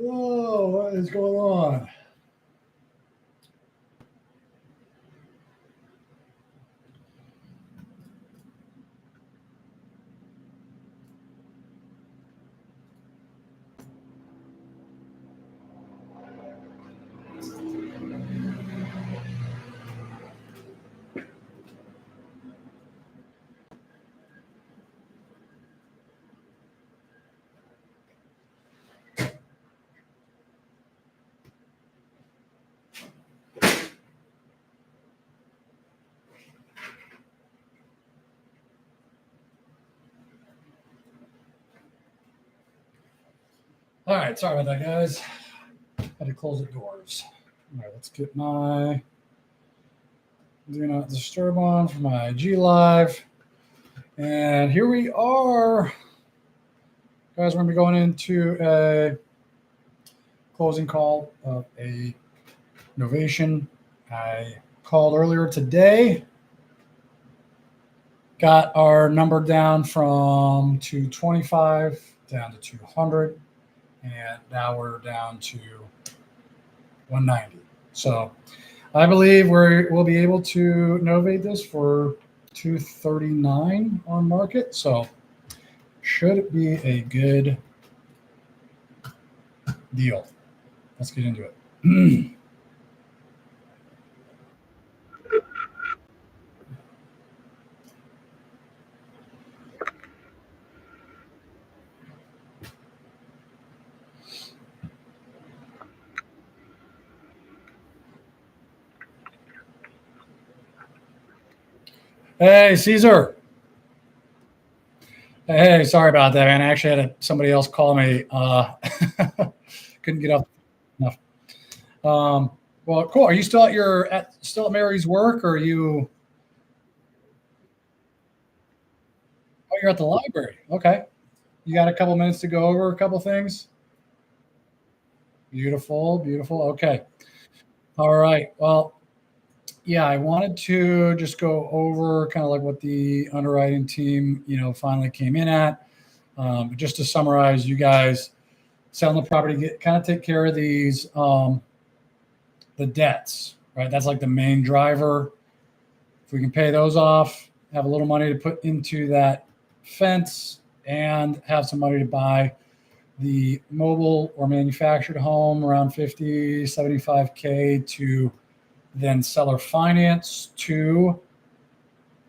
Oh, what is going on? All right, sorry about that, guys. Had to close the doors. All right, let's get my do not disturb on for my IG live. And here we are. Guys, we're going to be going into a closing call of a Novation I called earlier today. Got our number down from 225 down to 200. And now we're down to 190. So I believe we'll be able to novate this for 239 on market. So should be a good deal. Let's get into it. Hey, Caesar. Hey, sorry about that, man. I actually had somebody else call me. Couldn't get off enough. Well, cool. Are you still at Mary's work, or are you? Oh, you're at the library. Okay. You got a couple minutes to go over a couple things. Beautiful, beautiful. Okay. All right. Well, yeah, I wanted to just go over kind of like what the underwriting team, finally came in at. Just to summarize, you guys selling the property, kind of take care of these, the debts, right? That's like the main driver. If we can pay those off, have a little money to put into that fence, and have some money to buy the mobile or manufactured home around 50, 75K to then seller finance to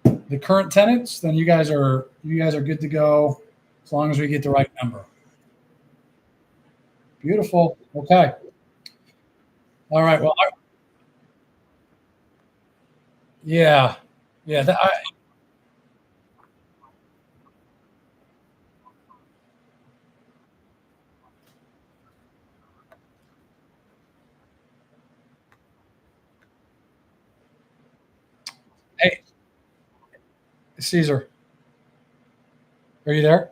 the current tenants, then you guys are good to go as long as we get the right number. Beautiful. Okay. All right. Well, yeah. Hey, Caesar, are you there?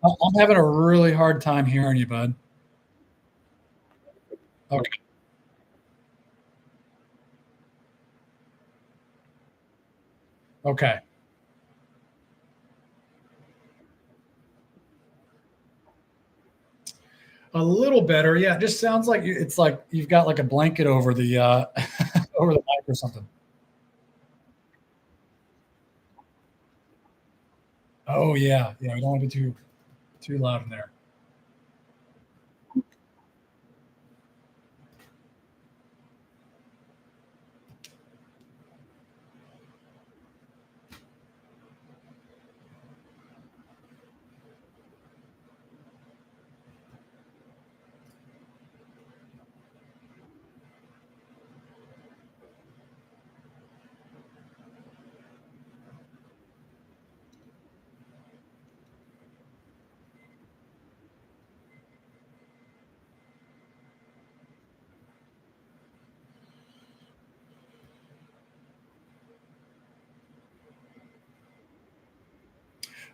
I'm having a really hard time hearing you, bud. Okay. Okay. A little better. Yeah. It just sounds like it's like you've got like a blanket over the over the mic or something. Oh yeah. Yeah. We don't want to be too loud in there.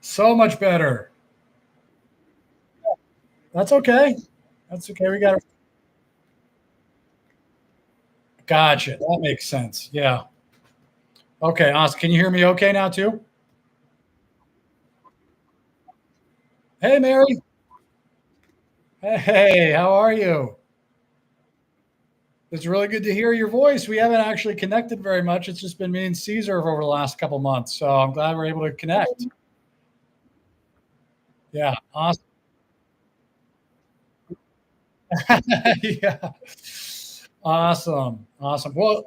So much better. That's okay. That's okay. We got it. Gotcha. That makes sense. Yeah. Okay. Awesome. Can you hear me okay now too? Hey, Mary. Hey, how are you? It's really good to hear your voice. We haven't actually connected very much. It's just been me and Caesar over the last couple months. So I'm glad we're able to connect. Yeah, awesome. Yeah. Awesome. Awesome. Well,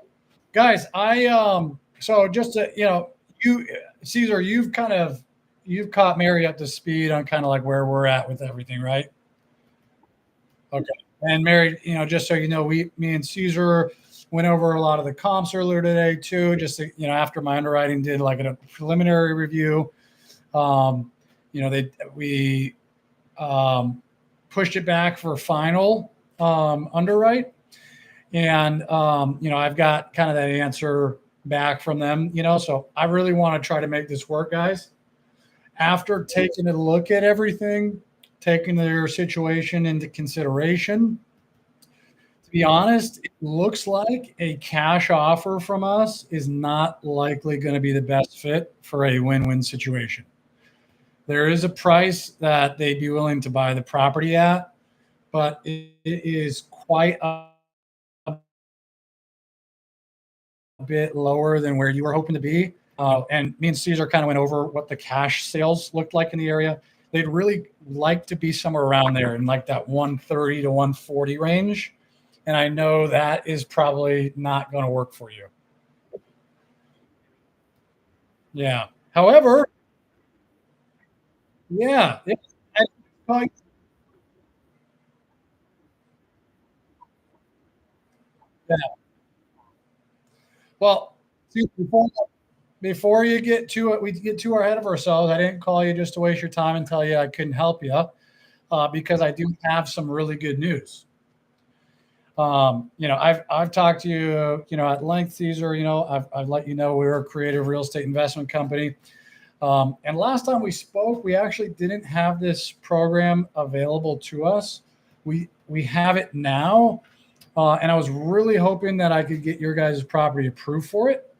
guys, so just to, you Caesar, you've caught Mary up to speed on kind of like where we're at with everything, right? Okay. And Mary, just so you know, me and Caesar went over a lot of the comps earlier today too. Just to, after my underwriting did like a preliminary review, um, we um, pushed it back for final underwrite, and I've got kind of that answer back from them. So I really want to try to make this work, guys. After taking a look at everything, taking their situation into consideration, to be honest, it looks like a cash offer from us is not likely going to be the best fit for a win-win situation. There is a price that they'd be willing to buy the property at, but it is quite a bit lower than where you were hoping to be. And me and Caesar kind of went over what the cash sales looked like in the area. They'd really like to be somewhere around there in like that 130 to 140 range. And I know that is probably not going to work for you. Yeah. However, yeah. Yeah. Well, see, before you get to it, we get too ahead of ourselves. I didn't call you just to waste your time and tell you I couldn't help you, because I do have some really good news. I've talked to you, at length, Caesar. I've let you know we're a creative real estate investment company. And last time we spoke, we actually didn't have this program available to us. We have it now, and I was really hoping that I could get your guys' property approved for it.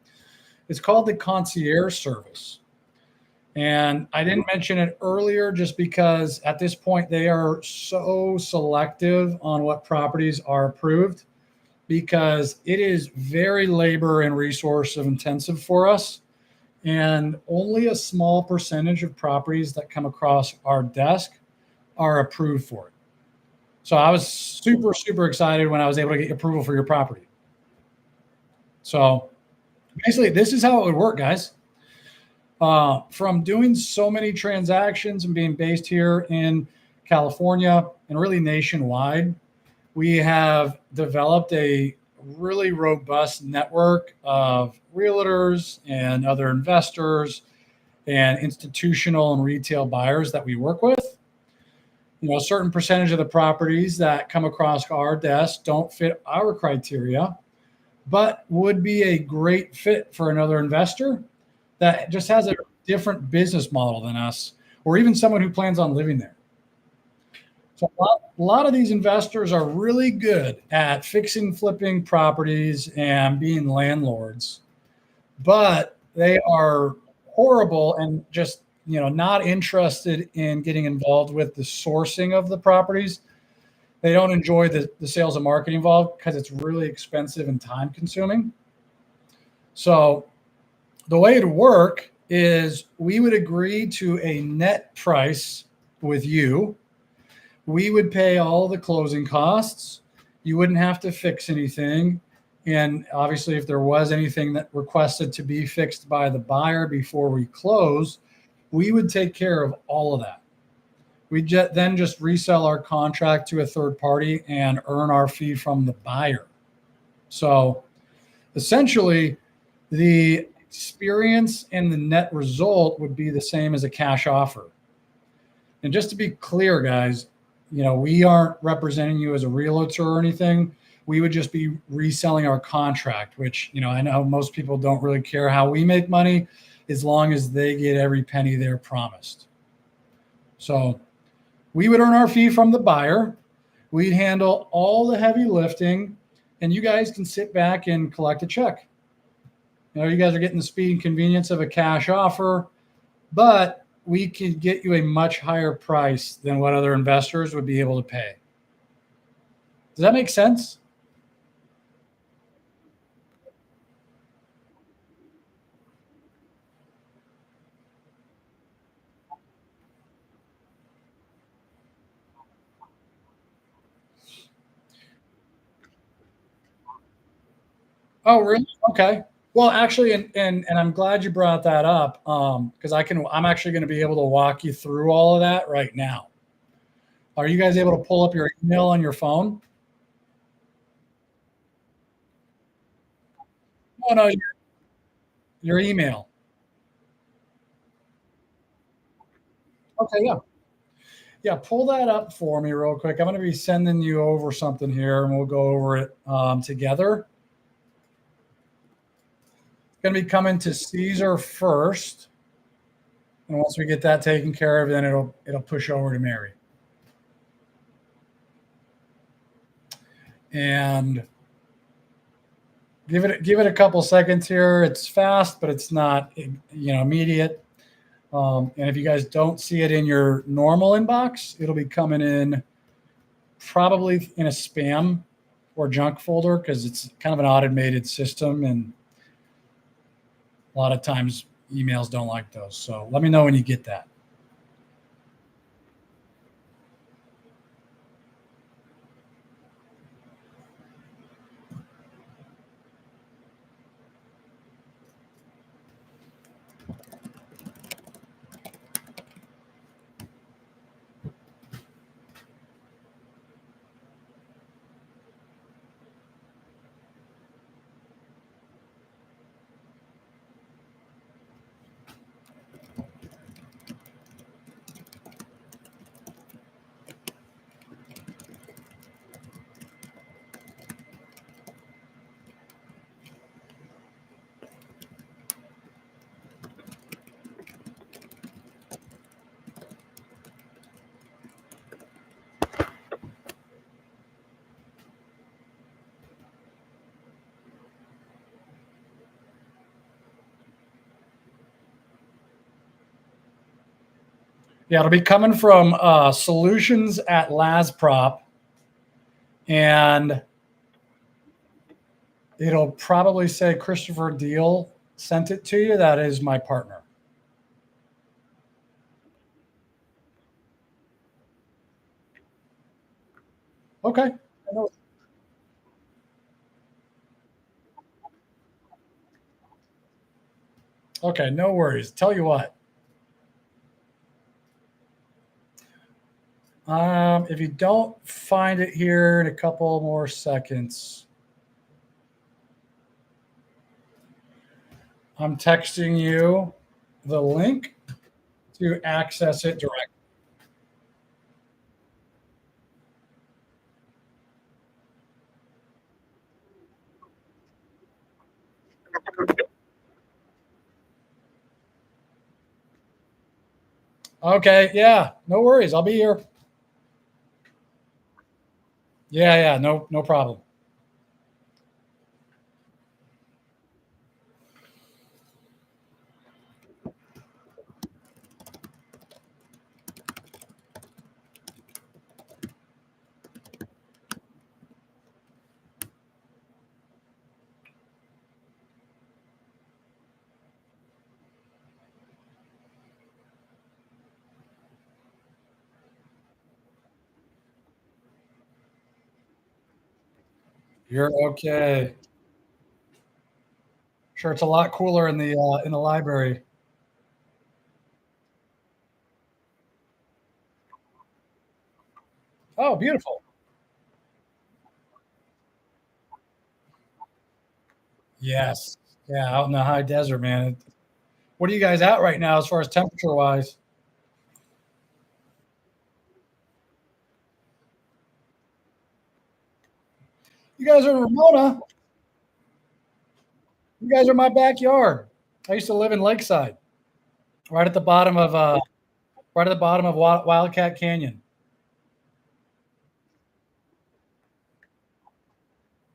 It's called the concierge service. And I didn't mention it earlier just because at this point they are so selective on what properties are approved, because it is very labor and resource intensive for us. And only a small percentage of properties that come across our desk are approved for it. So I was super, super excited when I was able to get approval for your property. So basically, this is how it would work, guys. From doing so many transactions and being based here in California and really nationwide, we have developed a really robust network of realtors and other investors and institutional and retail buyers that we work with. A certain percentage of the properties that come across our desk don't fit our criteria, but would be a great fit for another investor that just has a different business model than us, or even someone who plans on living there. So a lot of these investors are really good at fixing, flipping properties and being landlords, but they are horrible and just, not interested in getting involved with the sourcing of the properties. They don't enjoy the sales and marketing involved because it's really expensive and time consuming. So the way to work is we would agree to a net price with you. We would pay all the closing costs. You wouldn't have to fix anything. And obviously, if there was anything that requested to be fixed by the buyer before we close, we would take care of all of that. We then just resell our contract to a third party and earn our fee from the buyer. So essentially, the experience and the net result would be the same as a cash offer. And just to be clear, guys, we aren't representing you as a realtor or anything. We would just be reselling our contract, which, I know most people don't really care how we make money as long as they get every penny they're promised. So we would earn our fee from the buyer. We'd handle all the heavy lifting, and you guys can sit back and collect a check. You guys are getting the speed and convenience of a cash offer, but we can get you a much higher price than what other investors would be able to pay. Does that make sense? Oh, really? Okay. Well, actually, and I'm glad you brought that up, because I'm actually going to be able to walk you through all of that right now. Are you guys able to pull up your email on your phone? Oh no, your email. Okay, yeah, yeah. Pull that up for me real quick. I'm going to be sending you over something here, and we'll go over it together. It's going to be coming to Caesar first, and once we get that taken care of, then it'll push over to Mary. And give it a couple seconds here. It's fast, but it's not immediate. And if you guys don't see it in your normal inbox, it'll be coming in probably in a spam or junk folder because it's kind of an automated system, and a lot of times emails don't like those. So let me know when you get that. Yeah, it'll be coming from solutions at Lasprop, and it'll probably say Christopher Deal sent it to you. That is my partner. Okay. Okay, no worries. Tell you what, if you don't find it here in a couple more seconds, I'm texting you the link to access it directly. Okay, yeah, no worries. I'll be here. Yeah, yeah, no problem. You're okay. Sure, it's a lot cooler in the library. Oh, beautiful. Yes. Yeah, out in the high desert, man. What are you guys at right now as far as temperature wise? You guys are in Ramona. You guys are my backyard. I used to live in Lakeside, right at the bottom of right at the bottom of Wildcat Canyon.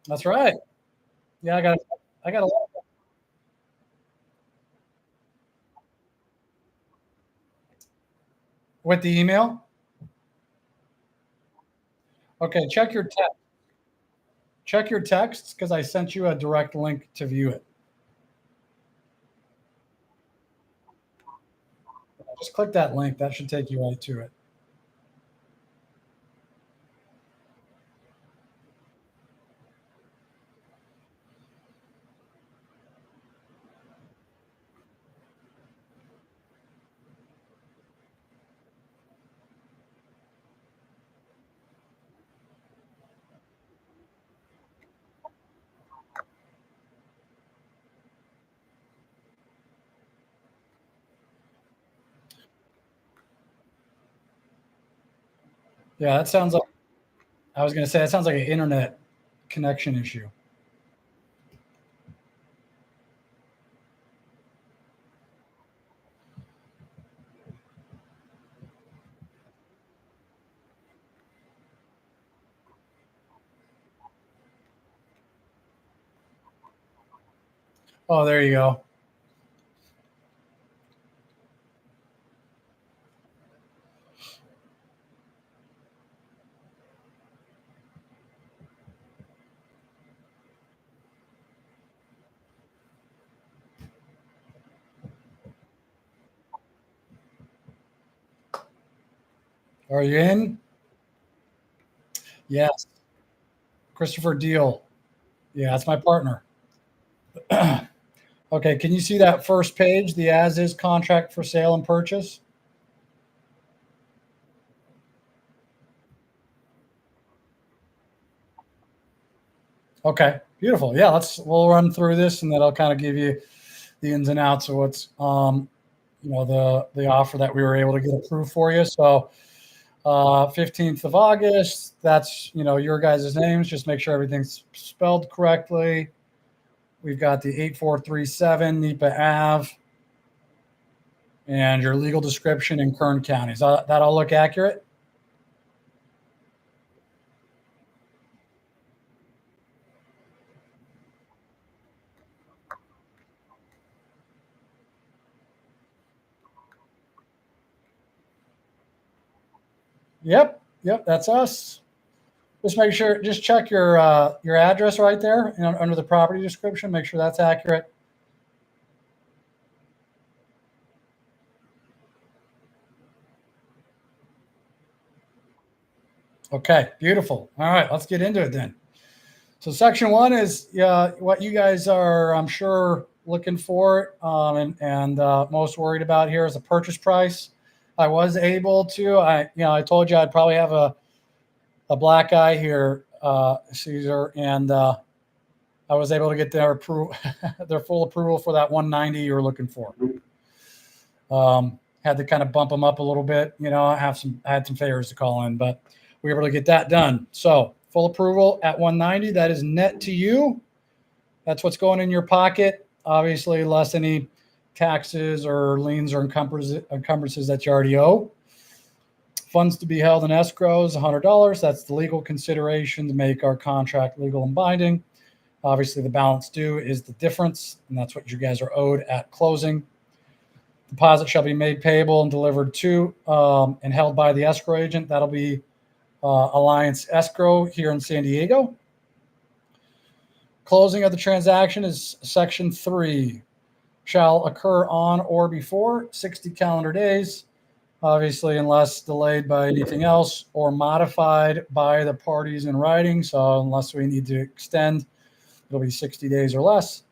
That's right. Yeah, I got a lot with the email. Okay, check your text. check your texts because I sent you a direct link to view it. Just click that link. That should take you right to it. Yeah, that sounds like, I was going to say, that sounds like an internet connection issue. Oh, there you go. Are you in? Yes. Christopher Deal. Yeah, that's my partner. Okay, can you see that first page, the as is contract for sale and purchase? Okay, beautiful. Yeah, we'll run through this and then I'll kind of give you the ins and outs of what's the offer that we were able to get approved for you. So 15th of August, that's your guys' names. Just make sure everything's spelled correctly. We've got the 8437 Nipa Ave and your legal description in Kern County. Does that all look accurate? Yep, that's us. Just make sure, just check your address right there under the property description. Make sure that's accurate. Okay, beautiful. All right, let's get into it then. So section one is what you guys are, I'm sure, looking for and most worried about here is the purchase price. I was able to, I told you I'd probably have a black eye here, Caesar, and I was able to get their approval, their full approval for that 190 you were looking for. Had to kind of bump them up a little bit. I had some favors to call in, but we were able to get that done. So full approval at 190. That is net to you. That's what's going in your pocket. Obviously, less any taxes or liens or encumbrances that you already owe. Funds to be held in escrow is $100. That's the legal consideration to make our contract legal and binding. Obviously, the balance due is the difference, and that's what you guys are owed at closing. Deposit shall be made payable and delivered to and held by the escrow agent. That'll be Alliance Escrow here in San Diego. Closing of the transaction is section 3. Shall occur on or before 60 calendar days, obviously, unless delayed by anything else or modified by the parties in writing. So unless we need to extend, it'll be 60 days or less.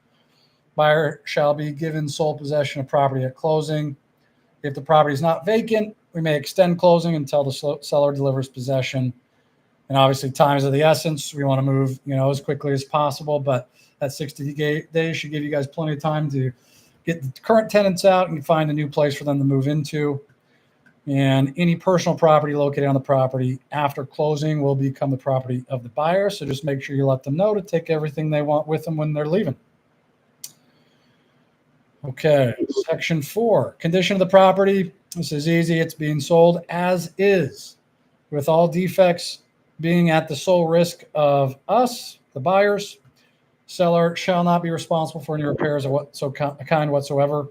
Buyer shall be given sole possession of property at closing. If the property is not vacant, we may extend closing until the seller delivers possession. And obviously, time is of the essence. We want to move, as quickly as possible. But that 60 days should give you guys plenty of time to get the current tenants out and find a new place for them to move into. And any personal property located on the property after closing will become the property of the buyer. So just make sure you let them know to take everything they want with them when they're leaving. Okay, section 4, condition of the property. This is easy. It's being sold as is, with all defects being at the sole risk of us, the buyers. Seller shall not be responsible for any repairs of kind whatsoever.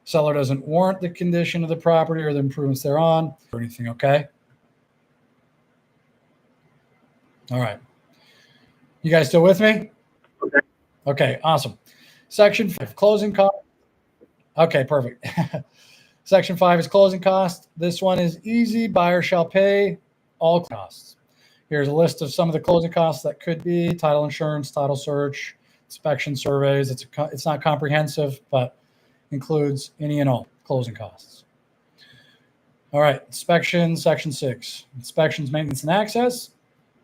Seller doesn't warrant the condition of the property or the improvements thereon or anything. Okay. All right. You guys still with me? Okay, awesome. Section 5, closing cost. Okay, perfect. Section 5 is closing cost. This one is easy. Buyer shall pay all costs. Here's a list of some of the closing costs that could be: title insurance, title search, inspection surveys. It's not comprehensive, but includes any and all closing costs. All right, inspections, section 6. Inspections, maintenance, and access.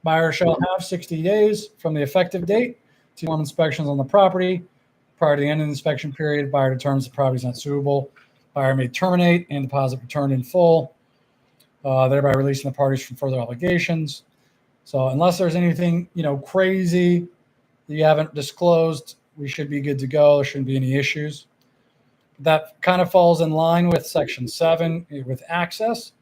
Buyer shall have 60 days from the effective date to perform inspections on the property. Prior to the end of the inspection period, buyer determines the property is not suitable. Buyer may terminate and deposit returned in full, thereby releasing the parties from further obligations. So unless there's anything, crazy that you haven't disclosed, we should be good to go. There shouldn't be any issues. That kind of falls in line with section 7 with access.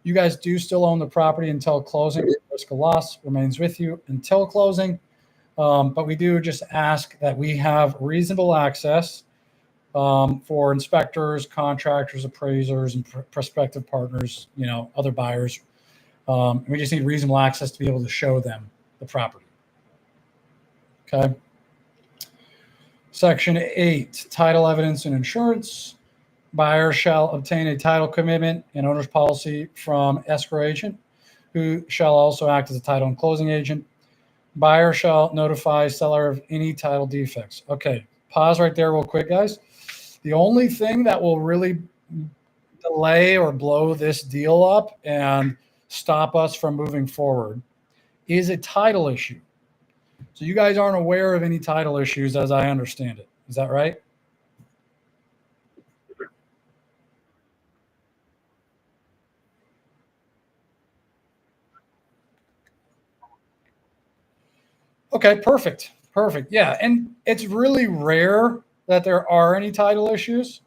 You guys do still own the property until closing. The risk of loss remains with you until closing. But we do just ask that we have reasonable access for inspectors, contractors, appraisers, and prospective partners, other buyers. We just need reasonable access to be able to show them the property. Okay. Section 8, title evidence and insurance. Buyer shall obtain a title commitment and owner's policy from escrow agent, who shall also act as a title and closing agent. Buyer shall notify seller of any title defects. Okay, pause right there real quick, guys. The only thing that will really delay or blow this deal up and stop us from moving forward is a title issue. So you guys aren't aware of any title issues as I understand it. Is that right? Okay, perfect. Perfect. Yeah. And it's really rare that there are any title issues.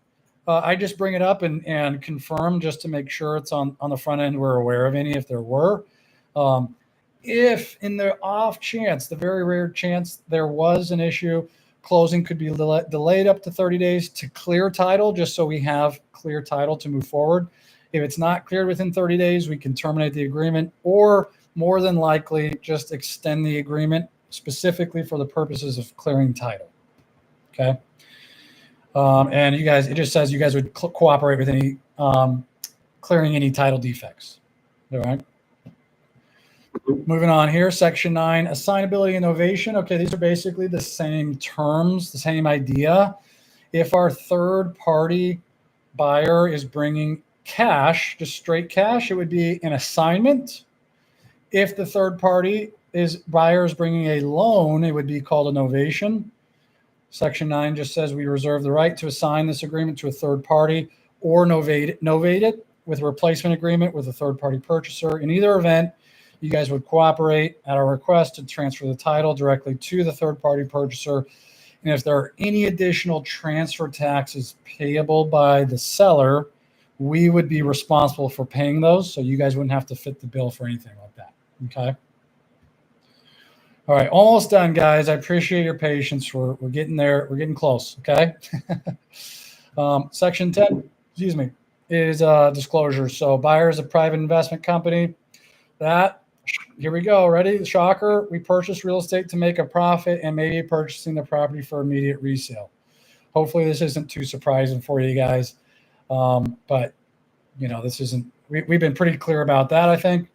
I just bring it up and confirm just to make sure it's on the front end. We're aware of any if there were. If in the off chance, the very rare chance there was an issue, closing could be delayed up to 30 days to clear title, just so we have clear title to move forward. If it's not cleared within 30 days, we can terminate the agreement, or more than likely just extend the agreement specifically for the purposes of clearing title. Okay. And you guys, it just says you guys would cooperate with any clearing any title defects. All right. Moving on here, section 9, assignability and novation. Okay, these are basically the same terms, the same idea. If our third party buyer is bringing cash, just straight cash, it would be an assignment. If the third party buyer is bringing a loan, it would be called a novation. Section 9 just says we reserve the right to assign this agreement to a third party or novate it with a replacement agreement with a third party purchaser. In either event, you guys would cooperate at our request to transfer the title directly to the third party purchaser. And if there are any additional transfer taxes payable by the seller, we would be responsible for paying those. So you guys wouldn't have to fit the bill for anything like that. Okay. All right, almost done, guys. I appreciate your patience. We're getting there. We're getting close. Okay. Section 10, is disclosure. So buyer is a private investment company. Here we go. Ready? The shocker. We purchase real estate to make a profit and maybe purchasing the property for immediate resale. Hopefully this isn't too surprising for you guys. But this isn't, we've been pretty clear about that, I think.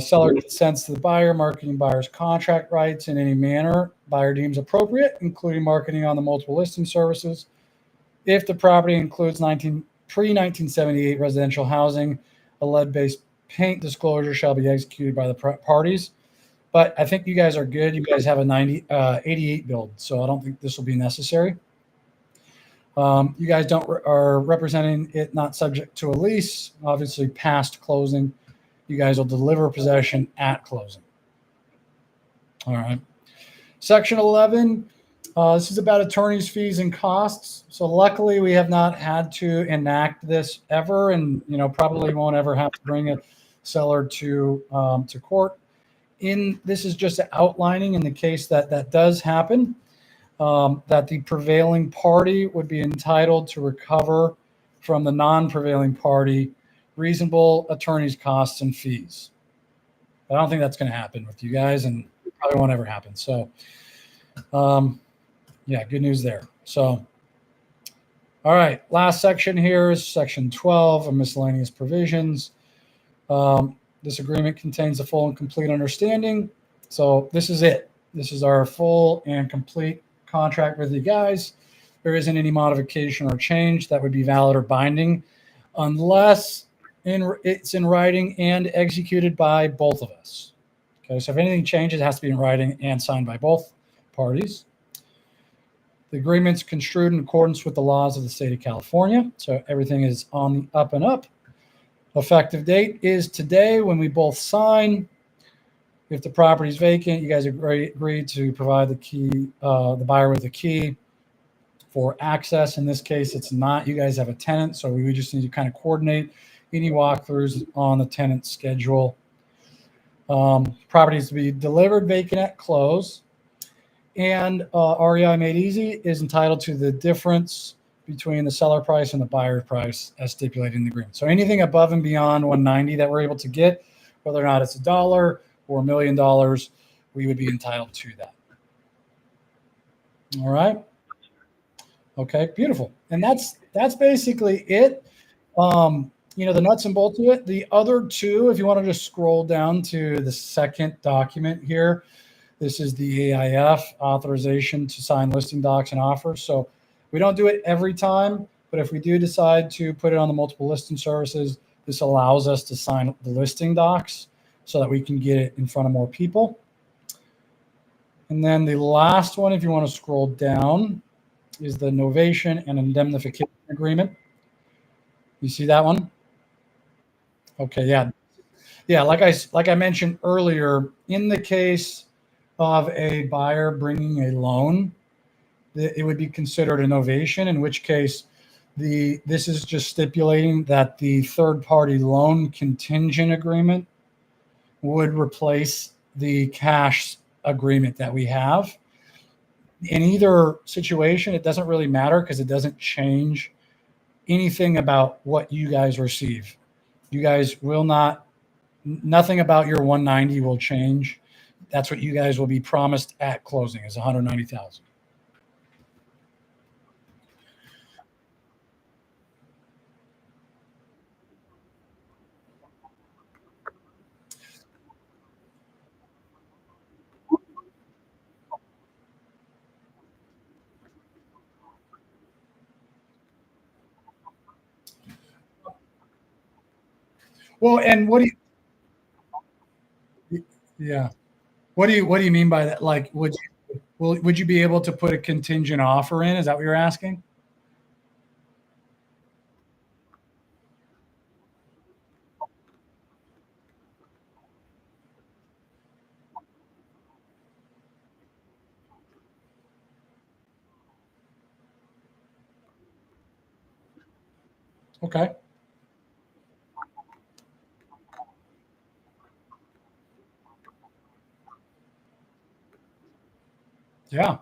Seller consents to the buyer marketing buyer's contract rights in any manner buyer deems appropriate, including marketing on the multiple listing services. If the property includes pre-1978 residential housing, a lead-based paint disclosure shall be executed by the parties. But I think you guys are good. You guys have a 88 build, so I don't think this will be necessary. You guys are representing it not subject to a lease, obviously past closing. You guys will deliver possession at closing. All right. Section 11, this is about attorney's fees and costs. So luckily we have not had to enact this ever, and probably won't ever have to bring a seller to court. This is just outlining in the case that does happen, that the prevailing party would be entitled to recover from the non-prevailing party reasonable attorney's costs and fees. I don't think that's going to happen with you guys, and probably won't ever happen. So, um, yeah, good news there. So, all right, last section here is section 12 of miscellaneous provisions. This agreement contains a full and complete understanding. So this is it. This is our full and complete contract with you guys. There isn't any modification or change that would be valid or binding unless it's in writing and executed by both of us. Okay, so if anything changes, it has to be in writing and signed by both parties. The agreement's construed in accordance with the laws of the state of California. So everything is on the up and up. Effective date is today when we both sign. If the property is vacant, you guys agree to provide the key, the buyer with the key for access. In this case, it's not. You guys have a tenant, so we just need to kind of coordinate any walkthroughs on the tenant schedule. Properties to be delivered vacant at close. And REI Made Easy is entitled to the difference between the seller price and the buyer price as stipulated in the agreement. So anything above and beyond 190 that we're able to get, whether or not it's $1 or $1 million, we would be entitled to that. All right. Okay, beautiful. And that's basically it. The nuts and bolts of it. The other two, if you want to just scroll down to the second document here, this is the AIF, authorization to sign listing docs and offers. So we don't do it every time, but if we do decide to put it on the multiple listing services, this allows us to sign the listing docs so that we can get it in front of more people. And then the last one, if you want to scroll down, is the Novation and Indemnification Agreement. You see that one? Okay, yeah. Yeah, like I mentioned earlier, in the case of a buyer bringing a loan, it would be considered a novation, in which case this is just stipulating that the third party loan contingent agreement would replace the cash agreement that we have. In either situation, it doesn't really matter because it doesn't change anything about what you guys receive. You guys will not, nothing about your 190 will change. That's what you guys will be promised at closing is 190,000. Well, and what do you, yeah. What do you mean by that? Like, would you be able to put a contingent offer in? Is that what you're asking? Okay. Yeah.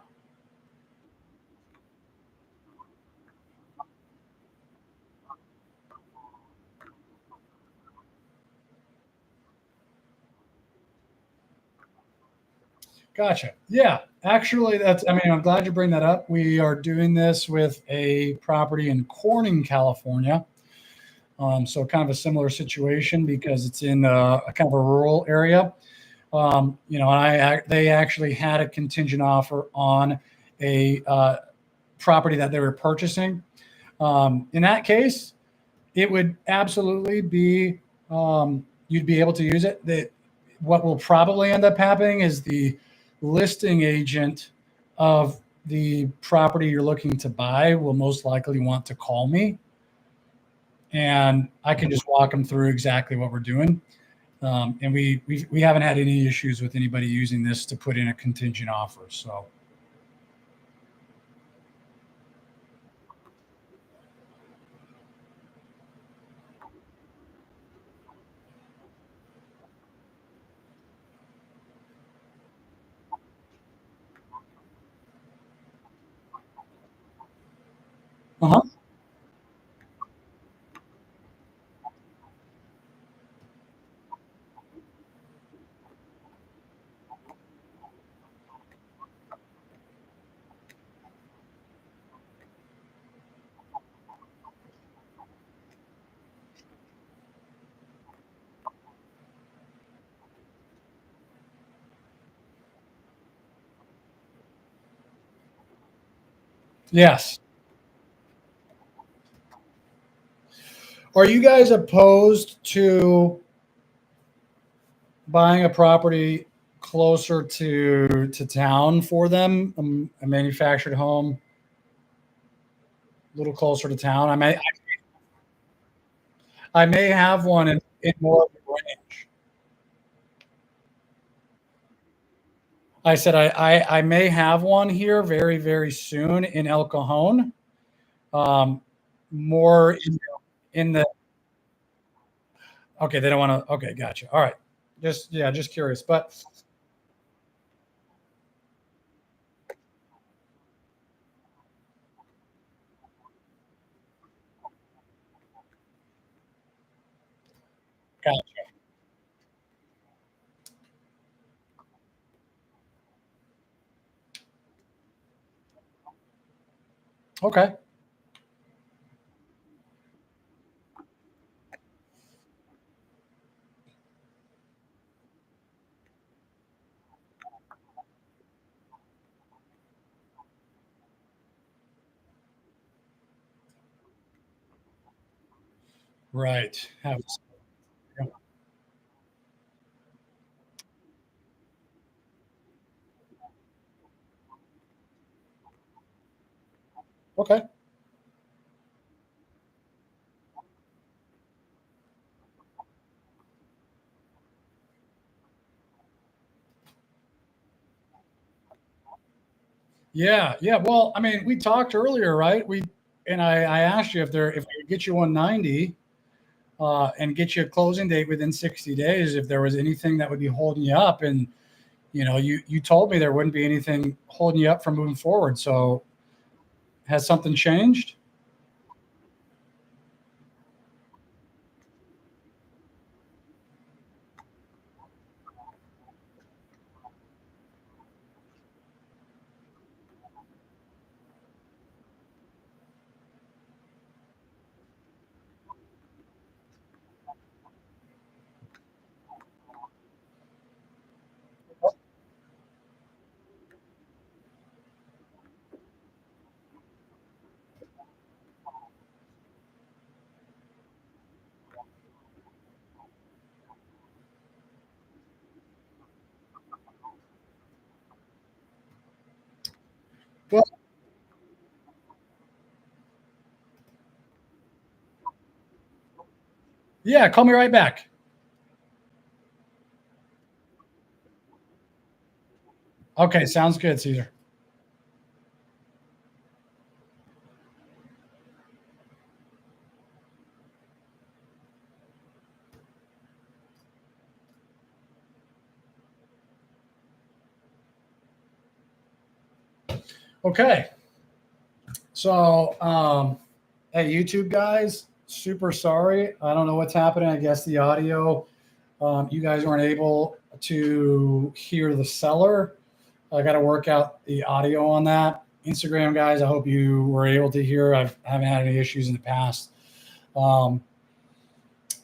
Gotcha. Yeah. Actually, I'm glad you bring that up. We are doing this with a property in Corning, California. So kind of a similar situation because it's in a kind of a rural area. They actually had a contingent offer on a property that they were purchasing. In that case, it would absolutely be you'd be able to use it. What will probably end up happening is the listing agent of the property you're looking to buy will most likely want to call me, and I can just walk them through exactly what we're doing. And we haven't had any issues with anybody using this to put in a contingent offer. So, uh-huh. Yes. Are you guys opposed to buying a property closer to town for them, a manufactured home, a little closer to town? I may have one in more of the range. I said I may have one here very, very soon in El Cajon. Um, more in the okay, they don't want to. Okay, gotcha. All right, just yeah, just curious, but gotcha. Okay, right. Okay. Yeah, yeah. Well, I mean, we talked earlier, right? I asked you if we could get you 190 and get you a closing date within 60 days, if there was anything that would be holding you up, and you told me there wouldn't be anything holding you up from moving forward. So has something changed? Well, yeah. Call me right back. Okay, sounds good, Caesar. Okay. So, hey, YouTube guys, super sorry. I don't know what's happening. I guess the audio, you guys weren't able to hear the seller. I got to work out the audio on that. Instagram guys, I hope you were able to hear. I haven't had any issues in the past. Um,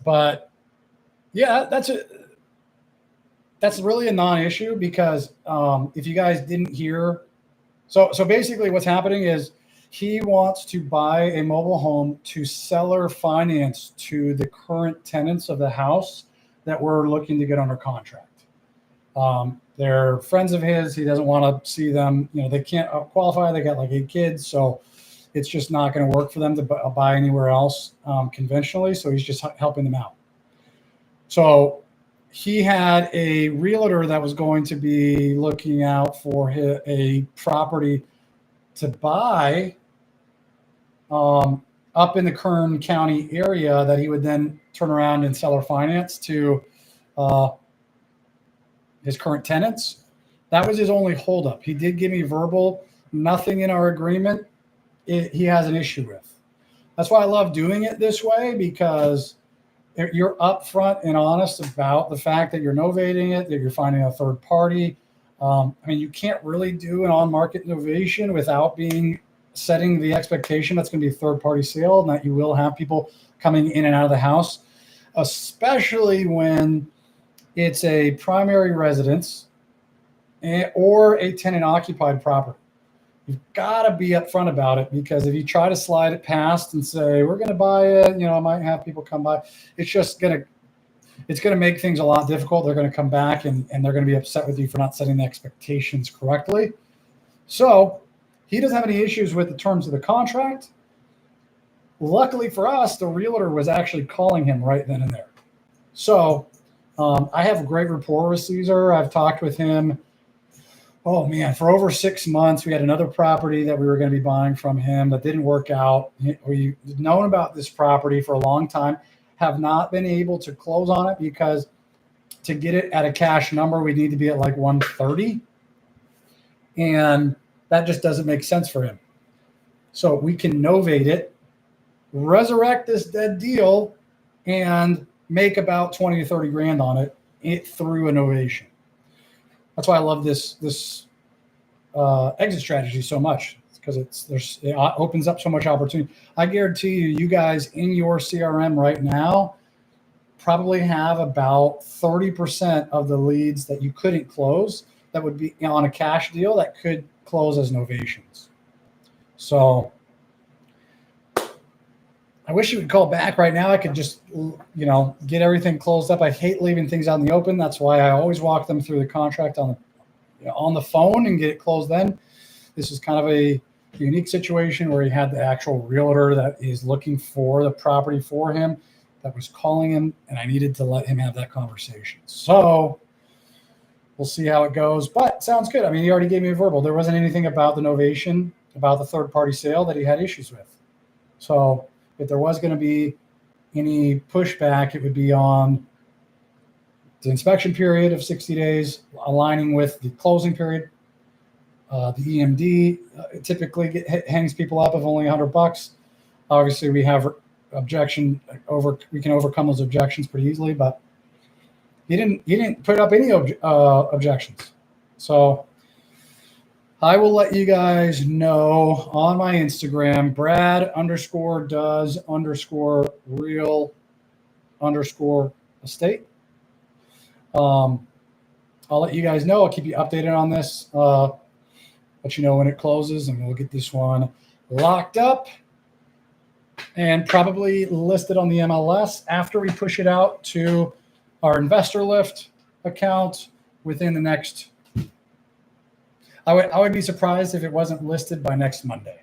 but yeah, that's really a non-issue because if you guys didn't hear, so basically what's happening is he wants to buy a mobile home to seller finance to the current tenants of the house that we're looking to get under contract. They're friends of his. He doesn't want to see them. They can't qualify. They got like 8 kids, so it's just not going to work for them to buy anywhere else conventionally. So he's just helping them out. So he had a realtor that was going to be looking out for a property to buy up in the Kern County area that he would then turn around and seller finance to uh, his current tenants. That was his only holdup. He did give me verbal, nothing in our agreement he has an issue with. That's why I love doing it this way, because you're upfront and honest about the fact that you're novating it, that you're finding a third party. I mean, you can't really do an on-market novation without setting the expectation that's going to be a third-party sale and that you will have people coming in and out of the house, especially when it's a primary residence or a tenant-occupied property. You've got to be upfront about it, because if you try to slide it past and say, we're going to buy it, I might have people come by, it's going to make things a lot difficult. They're going to come back and they're going to be upset with you for not setting the expectations correctly. So he doesn't have any issues with the terms of the contract. Luckily for us, the realtor was actually calling him right then and there. So I have a great rapport with Caesar. I've talked with him, for over 6 months. We had another property that we were going to be buying from him that didn't work out. We've known about this property for a long time, have not been able to close on it, because to get it at a cash number, we need to be at like 130. And that just doesn't make sense for him. So we can novate it, resurrect this dead deal, and make about 20 to 30 grand on it through a novation. That's why I love this exit strategy so much, because it opens up so much opportunity. I guarantee you guys in your CRM right now probably have about 30% of the leads that you couldn't close that would be on a cash deal that could close as novations. So I wish you would call back right now. I could just, get everything closed up. I hate leaving things out in the open. That's why I always walk them through the contract on the phone and get it closed then. This is kind of a unique situation where he had the actual realtor that is looking for the property for him that was calling him, and I needed to let him have that conversation. So we'll see how it goes, but sounds good. I mean, he already gave me a verbal. There wasn't anything about the novation, about the third-party sale that he had issues with. So if there was going to be any pushback, it would be on the inspection period of 60 days, aligning with the closing period. The EMD typically hangs people up of only $100. Obviously, we have we can overcome those objections pretty easily, but he didn't put up any objections. So I will let you guys know on my Instagram, Brad_does_real_estate. I'll let you guys know. I'll keep you updated on this. Let you know when it closes, and we'll get this one locked up and probably listed on the MLS after we push it out to our investor lift account within the next. I would be surprised if it wasn't listed by next Monday.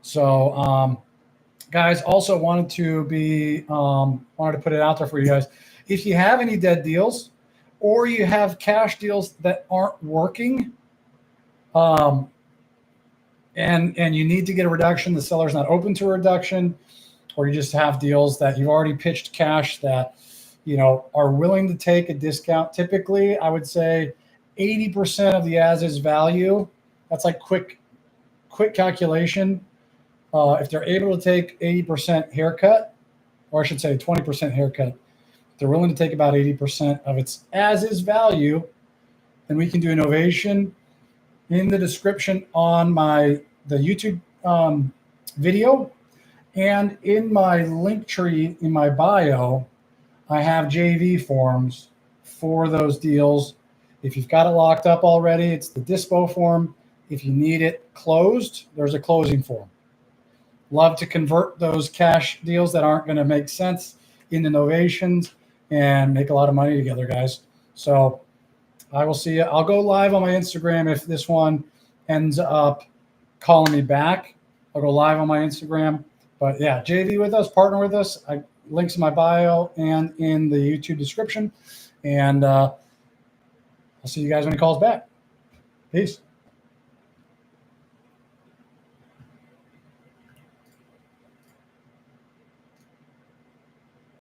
So, guys, also wanted to put it out there for you guys. If you have any dead deals, or you have cash deals that aren't working, and you need to get a reduction, the seller's not open to a reduction, or you just have deals that you've already pitched cash that are willing to take a discount. Typically, I would say 80% of the as-is value. That's like quick calculation. If they're able to take 80% haircut, or I should say 20% haircut, they're willing to take about 80% of its as-is value, then we can do a novation. In the description on the YouTube video, and in my link tree in my bio, I have JV forms for those deals. If you've got it locked up already, it's the dispo form. If you need it closed, there's a closing form. Love to convert those cash deals that aren't going to make sense into novations and make a lot of money together, guys. So I will see you. I'll go live on my Instagram if this one ends up calling me back. I'll go live on my Instagram. But yeah, JV with us, partner with us. Links in my bio and in the YouTube description. And I'll see you guys when he calls back. Peace.